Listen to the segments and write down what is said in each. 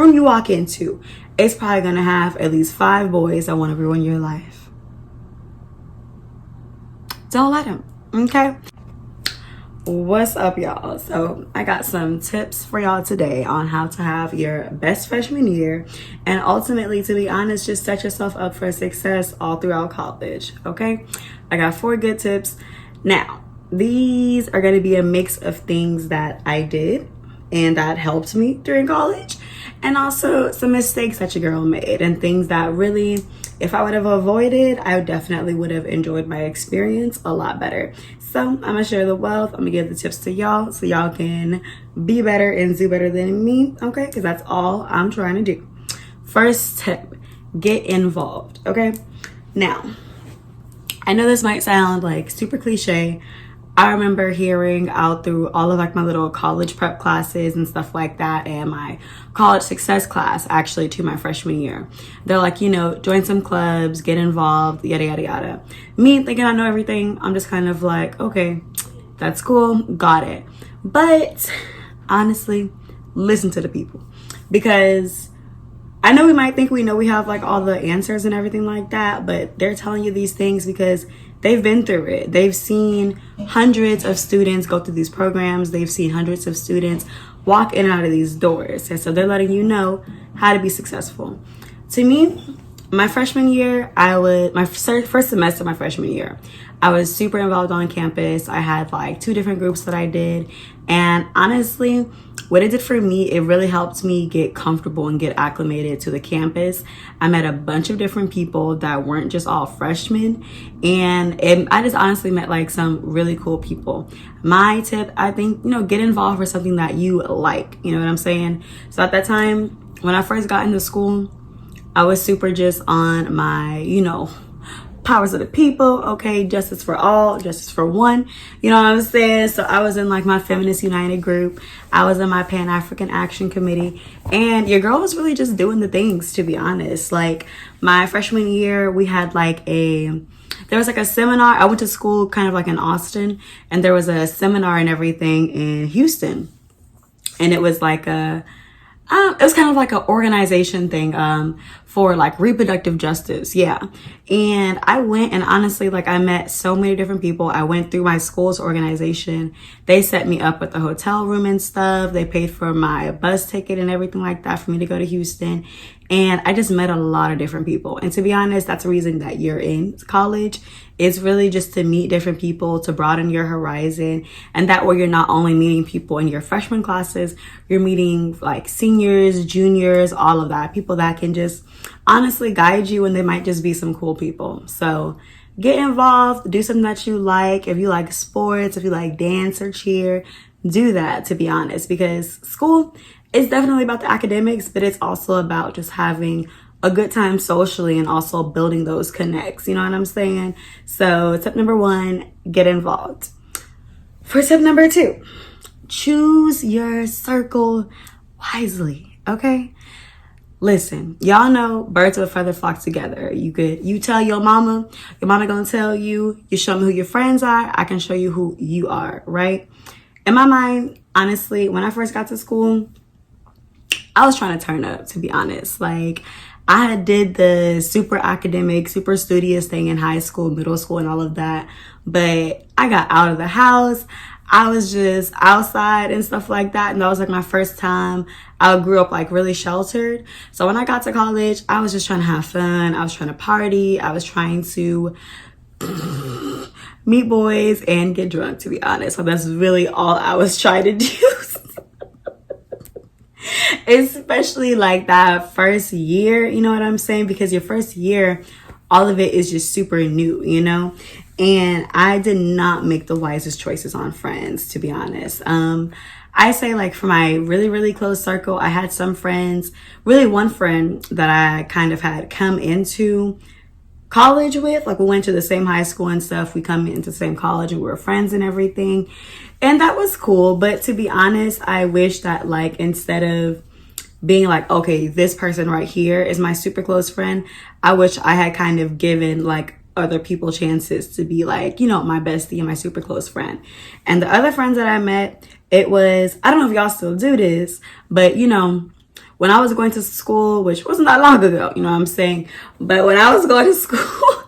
room you walk into, it's probably gonna have at least 5 boys that want to ruin your life. Don't let them, okay? What's up, y'all? So I got some tips for y'all today on how to have your best freshman year, and ultimately, to be honest, just set yourself up for success all throughout college, okay? I got 4 good tips. Now, these are going to be a mix of things that I did and that helped me during college, and also some mistakes that your girl made and things that really, if I would have avoided, I definitely would have enjoyed my experience a lot better. So I'm gonna share the wealth. I'm gonna give the tips to y'all so y'all can be better and do better than me, okay? Because that's all I'm trying to do. First tip, get involved, okay? Now, I know this might sound like super cliche. I remember hearing out through all of like my little college prep classes and stuff like that, and my college success class actually to my freshman year. They're like, you know, join some clubs, get involved, yada, yada, yada. Me thinking I know everything, I'm just kind of like, okay, that's cool, got it. But honestly, listen to the people, because I know we might think we know we have like all the answers and everything like that, but they're telling you these things because they've been through it. They've seen hundreds of students go through these programs. They've seen hundreds of students walk in and out of these doors. And so they're letting you know how to be successful. To me, my freshman year, my first semester of my freshman year, I was super involved on campus. I had like 2 different groups that I did. And honestly, what it did for me, it really helped me get comfortable and get acclimated to the campus. I met a bunch of different people that weren't just all freshmen, and I just honestly met like some really cool people. My tip, I think, you know, get involved with something that you like, you know what I'm saying? So at that time, when I first got into school, I was super just on my, you know, powers of the people, okay, justice for all, justice for one, you know what I'm saying? So I was in like my Feminist United group, I was in my Pan-African Action Committee, and your girl was really just doing the things, to be honest. Like my freshman year, we had like there was like a seminar. I went to school kind of like in Austin, and there was a seminar and everything in Houston, and it was like it was kind of like an organization thing for like reproductive justice. Yeah. And I went, and honestly, like I met so many different people. I went through my school's organization. They set me up with the hotel room and stuff. They paid for my bus ticket and everything like that for me to go to Houston. And I just met a lot of different people. And to be honest, that's the reason that you're in college. It's really just to meet different people, to broaden your horizon. And that way you're not only meeting people in your freshman classes, you're meeting like seniors, juniors, all of that. People that can just honestly guide you, and they might just be some cool people. So get involved, do something that you like. If you like sports, if you like dance or cheer, do that, to be honest, because school is definitely about the academics, but it's also about just having a good time socially and also building those connects. You know what I'm saying? So tip number 1, get involved. For tip number 2, choose your circle wisely, okay? Listen, y'all know birds of a feather flock together. You tell your mama gonna tell you, you show me who your friends are, I can show you who you are, right? In my mind, honestly, when I first got to school, I was trying to turn up, to be honest. like I did the super academic, super studious thing in high school, middle school, and all of that. But I got out of the house. I was just outside and stuff like that. And that was like my first time. I grew up like really sheltered. So when I got to college, I was just trying to have fun. I was trying to party. I was trying to meet boys and get drunk, to be honest. So that's really all I was trying to do. Especially like that first year, you know what I'm saying? Because your first year, all of it is just super new, you know? And I did not make the wisest choices on friends, to be honest. I say like for my really, really close circle, I had some friends, really one friend that I kind of had come into college with. Like we went to the same high school and stuff. We come into the same college and we were friends and everything. And that was cool. But to be honest, I wish that like instead of being like, okay, this person right here is my super close friend, I wish I had kind of given like other people chances to be like, you know, my bestie and my super close friend. And the other friends that I met, it was, I don't know if y'all still do this, but you know, when I was going to school, which wasn't that long ago, you know what I'm saying? But when I was going to school,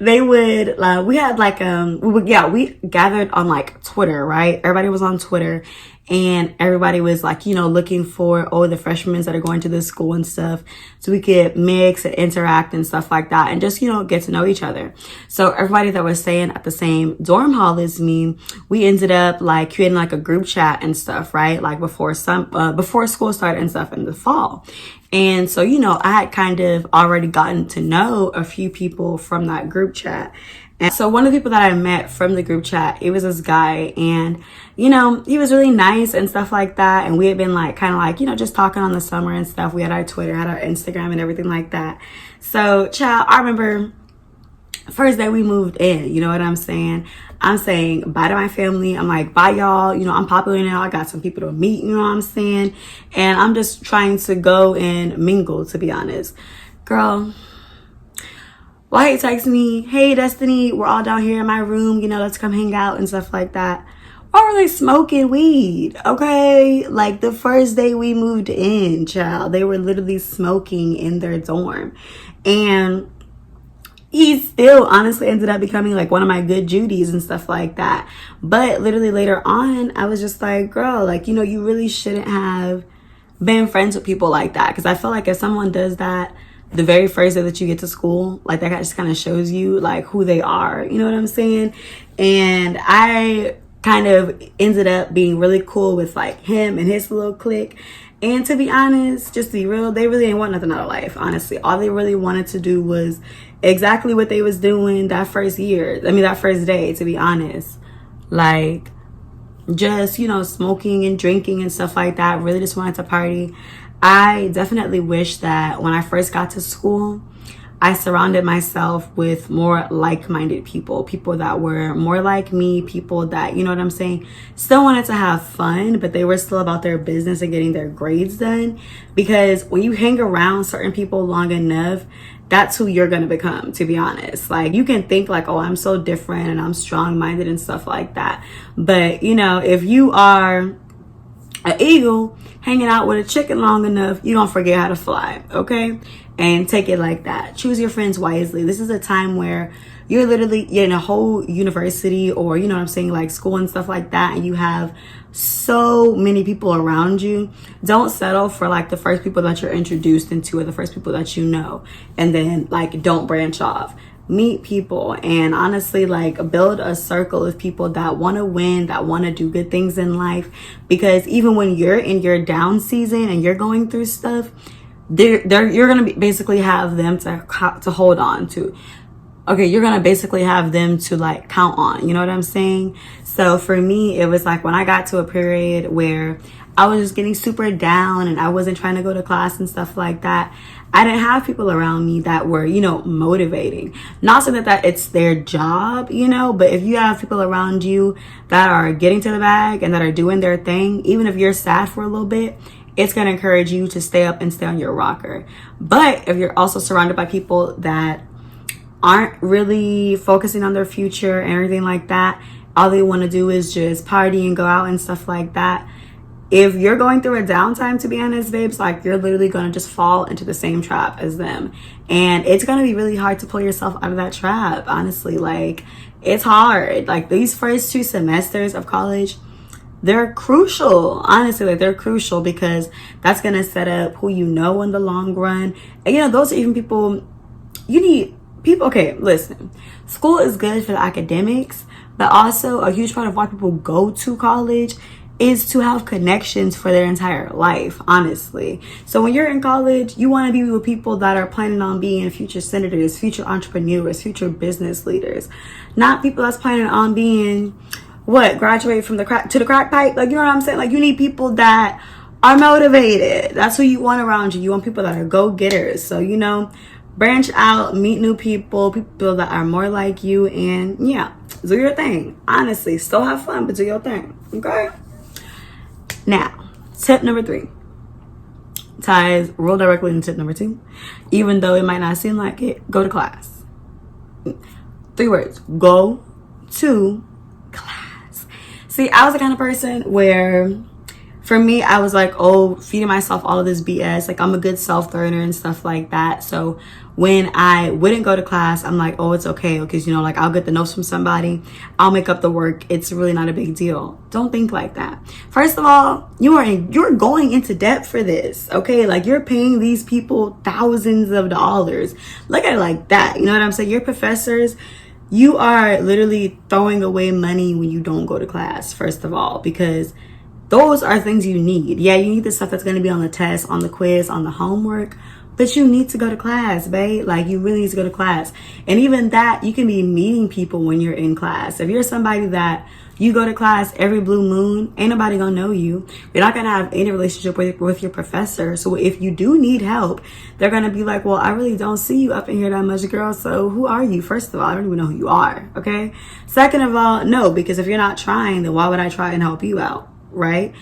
they would we had like we gathered on like Twitter, right? Everybody was on Twitter, and everybody was like, you know, looking for the freshmen that are going to this school and stuff, so we could mix and interact and stuff like that, and just, you know, get to know each other. So everybody that was staying at the same dorm hall as me, we ended up like creating like a group chat and stuff, right? Like before school started and stuff in the fall. And so, you know, I had kind of already gotten to know a few people from that group chat. And so one of the people that I met from the group chat, it was this guy, and, you know, he was really nice and stuff like that. And we had been like, kind of like, you know, just talking on the summer and stuff. We had our Twitter, had our Instagram and everything like that. So, child, I remember first day we moved in, you know what I'm saying? I'm saying bye to my family. I'm like, bye y'all. You know, I'm popular now. I got some people to meet, you know what I'm saying? And I'm just trying to go and mingle, to be honest. Girl, why he texts me, hey Destiny, we're all down here in my room, you know, let's come hang out and stuff like that. Why were they smoking weed? Okay, like the first day we moved in, child, they were literally smoking in their dorm. And he still honestly ended up becoming like one of my good Judies and stuff like that. But literally later on, I was just like, girl, like, you know, you really shouldn't have been friends with people like that. Because I feel like if someone does that the very first day that you get to school, like that just kind of shows you like who they are, you know what I'm saying? And I kind of ended up being really cool with like him and his little clique. And to be honest, just to be real, they really didn't want nothing out of life, honestly. All they really wanted to do was exactly what they was doing that first day, to be honest. Like, just, you know, smoking and drinking and stuff like that. Really just wanted to party. I definitely wish that when I first got to school, I surrounded myself with more like-minded people that were more like me, people that, you know what I'm saying, still wanted to have fun, but they were still about their business and getting their grades done. Because when you hang around certain people long enough, that's who you're going to become, to be honest. Like, you can think like, oh, I'm so different and I'm strong-minded and stuff like that. But, you know, if you are an eagle hanging out with a chicken long enough, you don't forget how to fly, okay? And take it like that. Choose your friends wisely. This is a time where you're in a whole university, or, you know what I'm saying, like school and stuff like that, and you have so many people around you. Don't settle for like the first people that you're introduced into or the first people that you know, and then like don't branch off. Meet people, and honestly, like, build a circle of people that want to win, that want to do good things in life. Because even when you're in your down season and you're going through stuff, you're gonna basically have them to hold on to. Okay, you're gonna basically have them to like count on, you know what I'm saying? So for me, it was like when I got to a period where I was just getting super down and I wasn't trying to go to class and stuff like that, I didn't have people around me that were, you know, motivating. Not saying that it's their job, you know, but if you have people around you that are getting to the bag and that are doing their thing, even if you're sad for a little bit, it's going to encourage you to stay up and stay on your rocker. But if you're also surrounded by people that aren't really focusing on their future and everything like that, all they want to do is just party and go out and stuff like that, if you're going through a downtime, to be honest, babes, like, you're literally going to just fall into the same trap as them. And it's going to be really hard to pull yourself out of that trap, honestly. Like, it's hard. Like, these first 2 semesters of college, they're crucial, honestly. Like, they're crucial because that's going to set up who you know in the long run. And, you know, those are even people, you need people. Okay, listen, school is good for the academics, but also a huge part of why people go to college is to have connections for their entire life, honestly. So when you're in college, you want to be with people that are planning on being future senators, future entrepreneurs, future business leaders, not people that's planning on being graduate from the crack pipe. Like, you know what I'm saying? Like, you need people that are motivated. That's who you want around you. You want people that are go-getters. So, you know, branch out, meet new people that are more like you, and yeah, do your thing. Honestly, still have fun, but do your thing, okay? Now, tip number 3 ties real directly into tip number 2. Even though it might not seem like it, go to class. 3 words: go to class. See, I was the kind of person where For me, I was like, oh, feeding myself all of this BS. Like, I'm a good self-learner and stuff like that. So when I wouldn't go to class, I'm like, oh, it's okay. Because, you know, like, I'll get the notes from somebody. I'll make up the work. It's really not a big deal. Don't think like that. First of all, you're going into debt for this, okay? Like, you're paying these people thousands of dollars. Look at it like that. You know what I'm saying? Your professors, you are literally throwing away money when you don't go to class, first of all, because those are things you need. Yeah, you need the stuff that's going to be on the test, on the quiz, on the homework, but you need to go to class, babe. Like, you really need to go to class. And even that, you can be meeting people when you're in class. If you're somebody that you go to class every blue moon, ain't nobody gonna know you. You're not gonna have any relationship with your professor. So if you do need help, they're gonna be like, well, I really don't see you up in here that much, girl. So who are you? First of all, I don't even know who you are, okay? Second of all, no, because if you're not trying, then why would I try and help you out? Right?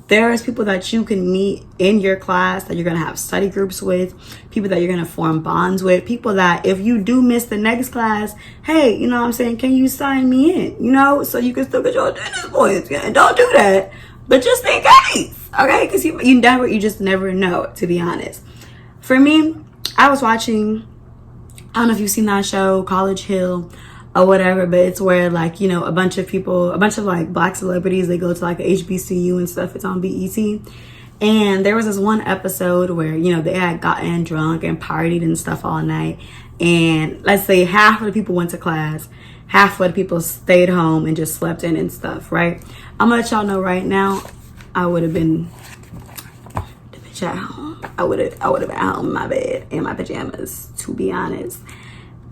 There's people that you can meet in your class that you're going to have study groups with, people that you're going to form bonds with, people that if you do miss the next class, hey, you know what I'm saying, can you sign me in, you know, so you can still get your attendance points. And don't do that, but just in case, okay? Because you just never know, to be honest. For me, I was watching, I don't know if you've seen that show, College Hill, or whatever, but it's where, like, you know, a bunch of like black celebrities, they go to like a HBCU and stuff. It's on BET. And there was this one episode where, you know, they had gotten drunk and partied and stuff all night. And let's say half of the people went to class, half of the people stayed home and just slept in and stuff, right? I'm gonna let y'all know right now, I would have been the bitch at home. I would have been at home in my bed in my pajamas, to be honest.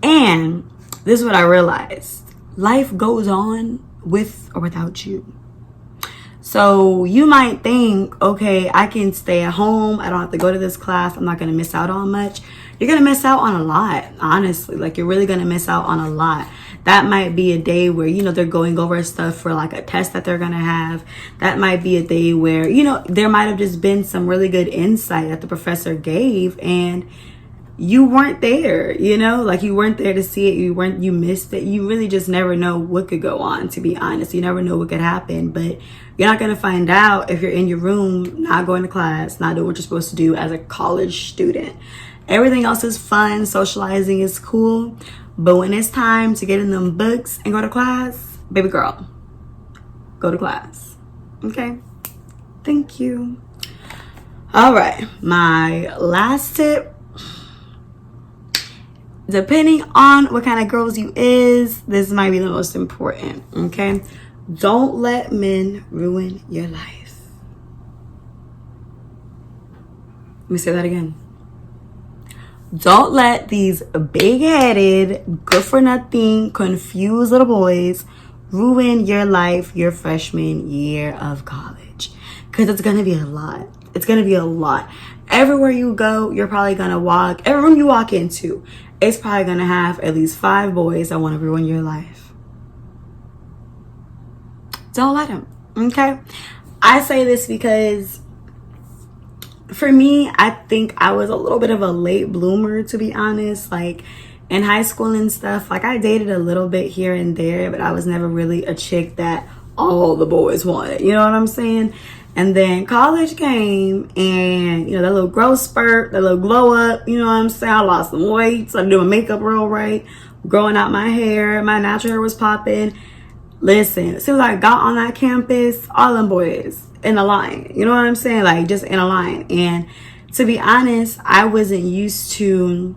And this is what I realized. Life goes on with or without you. So you might think, okay, I can stay at home. I don't have to go to this class. I'm not going to miss out on much. You're going to miss out on a lot, honestly. Like, you're really going to miss out on a lot. That might be a day where, you know, they're going over stuff for like a test that they're going to have. That might be a day where, you know, there might have just been some really good insight that the professor gave and you weren't there, you know, like you weren't there to see it. You missed it. You really just never know what could go on, to be honest. You never know what could happen, but you're not going to find out if you're in your room, not going to class, not doing what you're supposed to do as a college student. Everything else is fun. Socializing is cool. But when it's time to get in them books and go to class, baby girl, go to class. Okay? Thank you. All right. My last tip. Depending on what kind of girls you is, this might be the most important, okay? Don't let men ruin your life. Let me say that again. Don't let these big-headed, good-for-nothing, confused little boys ruin your life your freshman year of college. Because it's going to be a lot. It's going to be a lot. Everywhere you go, you're probably going to walk. Every room you walk into, it's probably going to have at least 5 boys that want to ruin your life. Don't let them, okay? I say this because for me, I think I was a little bit of a late bloomer, to be honest. Like, in high school and stuff, like, I dated a little bit here and there, but I was never really a chick that all the boys wanted. You know what I'm saying? And then college came and, you know, that little growth spurt, that little glow up, you know what I'm saying? I lost some weight, started doing makeup real right, growing out my hair, my natural hair was popping. Listen, as soon as I got on that campus, all them boys in a line, you know what I'm saying? Like, just in a line. And to be honest, I wasn't used to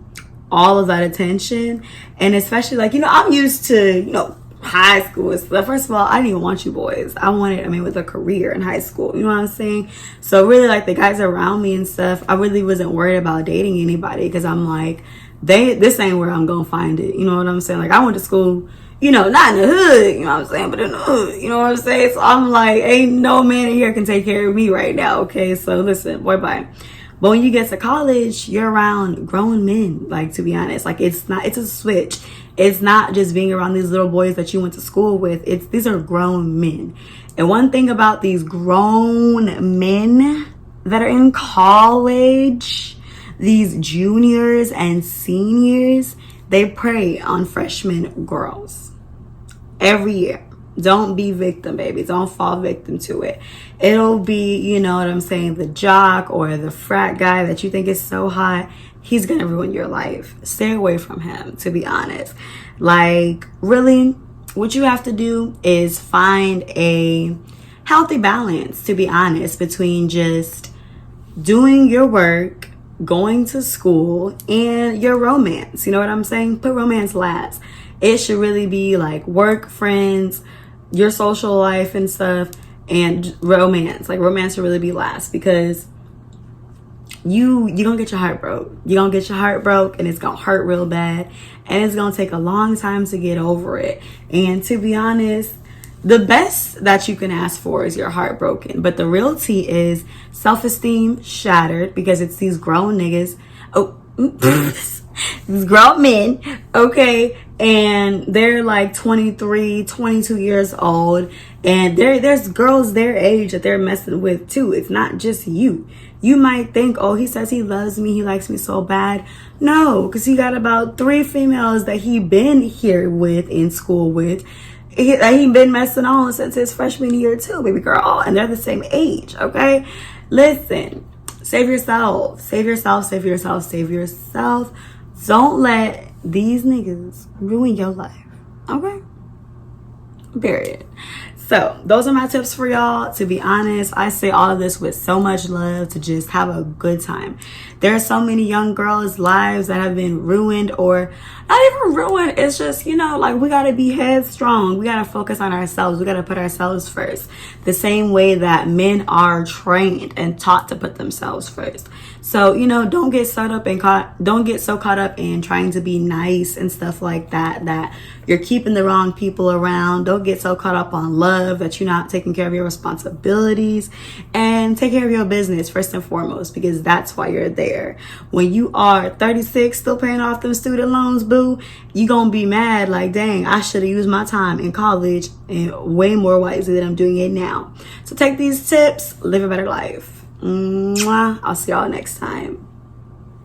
all of that attention. And especially, like, you know, I'm used to, you know, high school and stuff. First of all, I didn't even want you boys. I with a career in high school, you know what I'm saying? So really, like, the guys around me and stuff, I really wasn't worried about dating anybody because I'm like, this ain't where I'm gonna find it, you know what I'm saying? Like, I went to school, you know, not in the hood, you know what I'm saying, but in the hood, you know what I'm saying? So I'm like, ain't no man in here can take care of me right now, okay? So listen, boy, bye. But when you get to college, you're around grown men, like, to be honest. Like, it's a switch. It's not just being around these little boys that you went to school with. These are grown men. And one thing about these grown men that are in college, these juniors and seniors, they prey on freshman girls every year. Don't be victim, baby. Don't fall victim to it. It'll be, you know what I'm saying, the jock or the frat guy that you think is so hot. He's gonna ruin your life. Stay away from him, to be honest. Like, really, what you have to do is find a healthy balance, to be honest, between just doing your work, going to school, and your romance. You know what I'm saying? Put romance last. It should really be like work, friends, your social life and stuff, and romance. Like, romance should really be last, because you gonna get your heart broke. You're gonna get your heart broke, and it's gonna hurt real bad, and it's gonna take a long time to get over it. And to be honest, the best that you can ask for is your heart broken, but the real tea is self-esteem shattered, because it's these grown niggas, these grown men, okay, and they're like 23, 22 years old, and there's girls their age that they're messing with too. It's not just you. You might think, oh, he says he loves me, he likes me so bad. No, because he got about 3 females that he been here with, in school with. He been messing on since his freshman year too, baby girl, and they're the same age, okay? Listen, save yourself. Save yourself, save yourself, save yourself. Don't let these niggas ruin your life, okay? Period. So those are my tips for y'all. To be honest, I say all of this with so much love, to just have a good time. There are so many young girls' lives that have been ruined, or not even ruined. It's just, you know, like, we got to be headstrong. We got to focus on ourselves. We got to put ourselves first. The same way that men are trained and taught to put themselves first. So, you know, don't get so caught up in trying to be nice and stuff like that, that you're keeping the wrong people around. Don't get so caught up on love that you're not taking care of your responsibilities, and take care of your business first and foremost, because that's why you're there. When you are 36, still paying off them student loans, boo, you gonna be mad like, dang, I should have used my time in college and way more wisely than I'm doing it now. So take these tips, live a better life. Mwah. I'll see y'all next time.